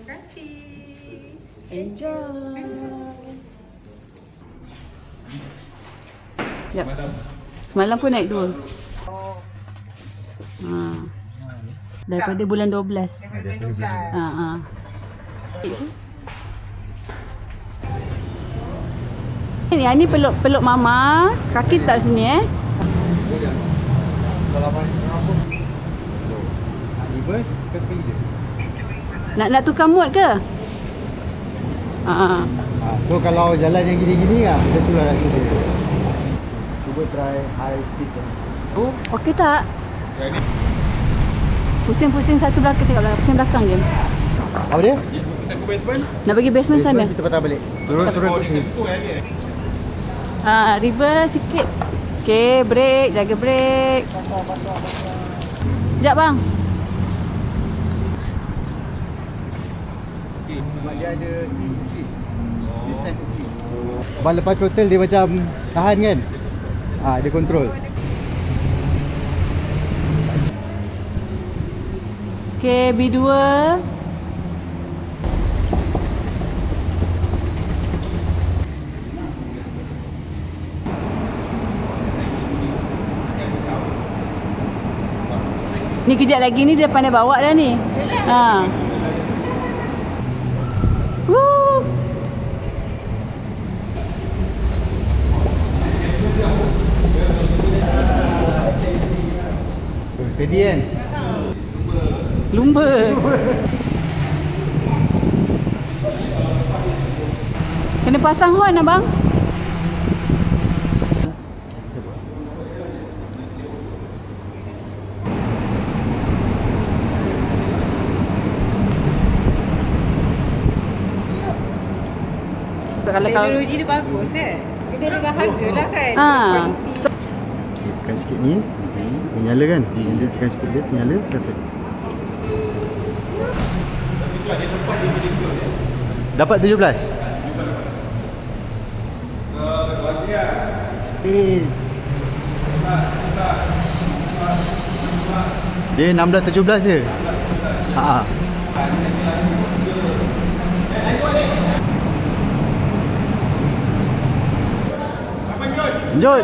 kasih. Enjoy. Yep. Semalam pun naik 2. Daripada bulan 12. Daripada 12. Ni peluk mama. Kaki tak sini Kalau abang rambut reverse tekan sekali je. Nak tukar mood ke? So kalau jalan yang gini-gini macam tu lah rasa dia. Cuba try high speed kan. Okey tak? Pusing-pusing satu belakang, cakap belakang. Pusing belakang je. Apa dia? Nak ke basement? Nak pergi basement sana. Kita patah balik. Turun kat sini. Reverse sikit. Okey, break. Jaga break. Sekejap bang. Sebab dia ada hill assist. Descent assist. Abang lepas throttle dia macam tahan kan? Dia control. Okey, B2. Ni kejap lagi ni dia pandai bawa dah ni. Woo. Steady kan? Lumba. Kena pasang horn abang. Teknologi dia bagus So dia dengan harga lah kan. Kualiti. Tekan sikit ni. Dia nyala kan? Dia tekan sikit dia nyala, tekan sikit. Dapat 17. Speed. Dia 16-17 je. Lanjut.